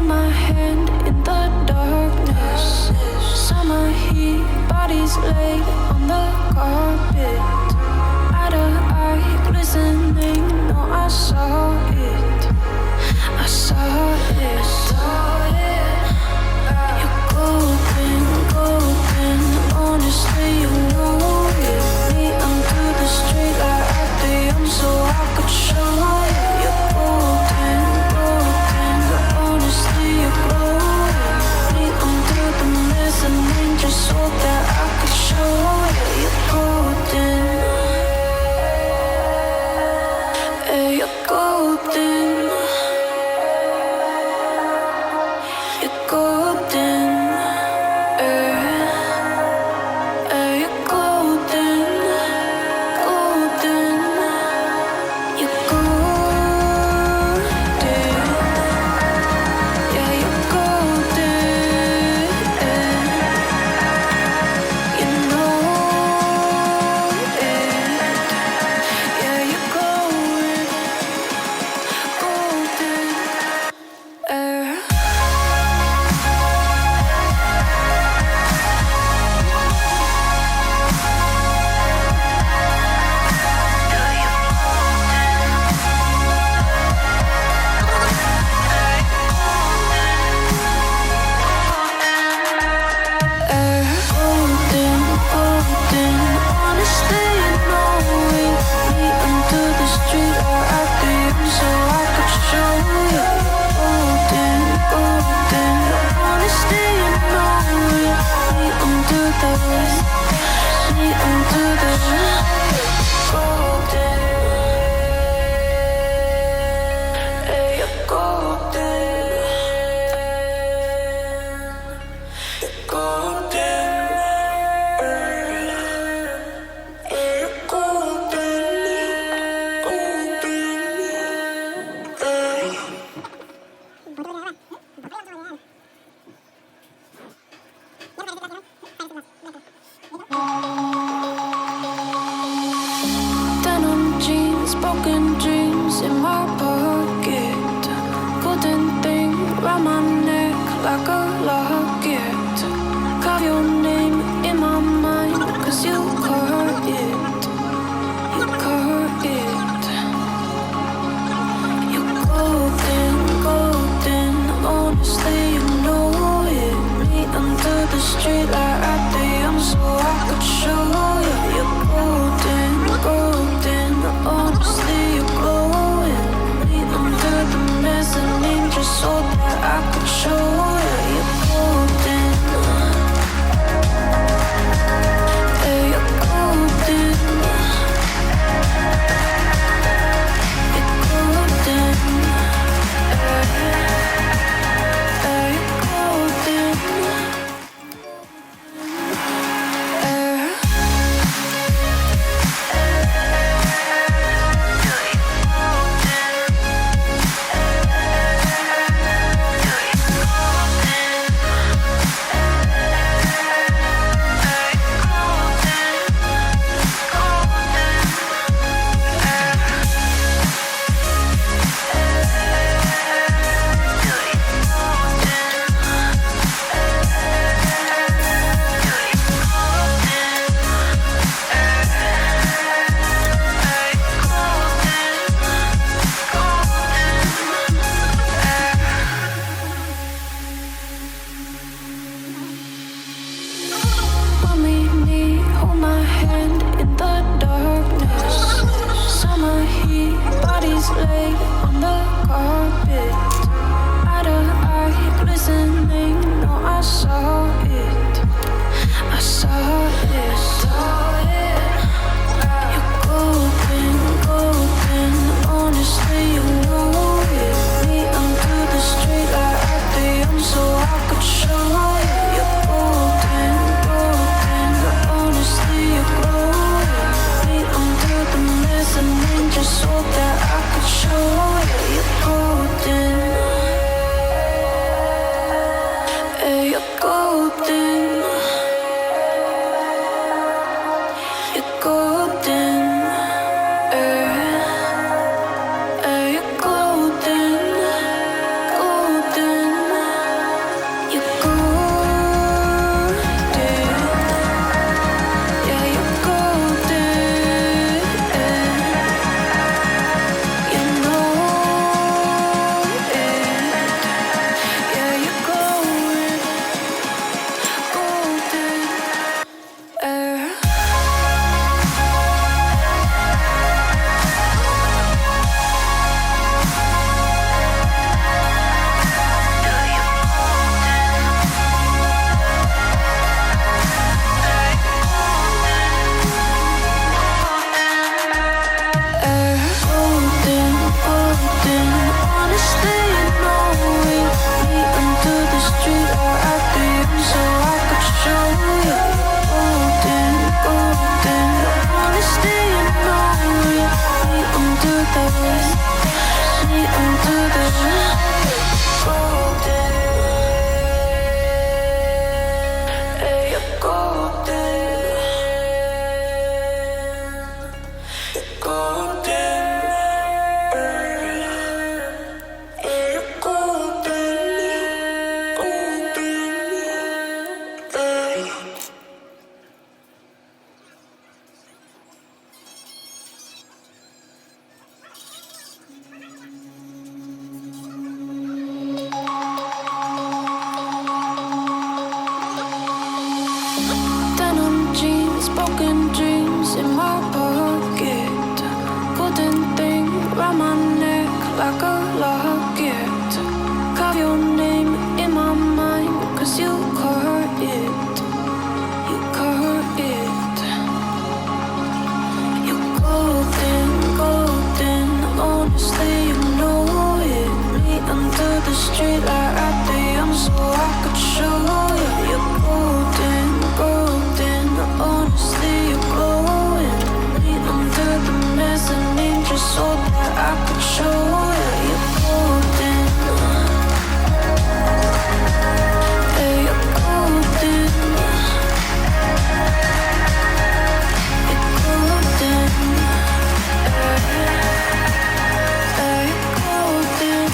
hold my hand in the darkness. Summer heat, bodies laid on the carpet. Eye to eye, glistening, no, I saw it. I saw it. You're golden, golden, honestly you know it. Me under the street light at the end so I could show you. You're golden, golden, honestly you're glowing. Me under the mezzanine just so that I could show you. You're golden. Hey, you're golden. You're golden. You're golden. Golden. You're golden. Yeah, you're golden. You know it. Yeah, you're glowing. Golden. Golden, golden, honestly you know it. Me under the street or at the end so I could show you. Golden, golden, honestly you know it. Me under the golden. Hey, you're golden. Golden. Denim jeans, broken dreams in my pocket. Golden thing round my neck like a locket. Carve your name in my mind, cause you caught it. You caught it. You're golden, golden, honestly you know it. Me under the street light at the end so I could show you. You're golden, golden, honestly you're glowing. Me under the mezzanine just so that I could show you. You're golden. Hey, you're golden. You're golden. Hey, you're golden. Hold my hand in the darkness. Summer heat, bodies laid on the carpet. Eye to eye, glistening, no, I saw it. I saw it. You're golden, golden, honestly you know it. Me under the street light at the end so I could show you. You're golden, golden, honestly you're glowing. Me under the mezzanine just so that I could show you. You're golden. Hey, you're golden. You're golden. You're golden. Golden. like a locket. Carve your name in my mind, 'cause you caught it. You caught it. You're golden, golden. Honestly, you know it. Meet under the street light at the young, so I could show you. You're golden, golden. Honestly, you're glowing. Meet under the mezzanine just so that I could show you. You're golden. Hey, you're golden. You're golden. Hey, you're golden.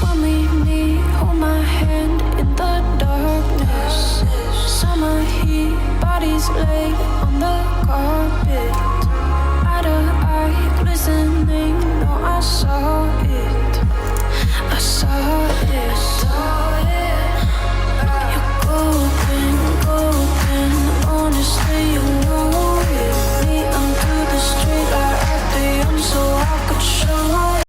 When we meet, hold my hand in the dark.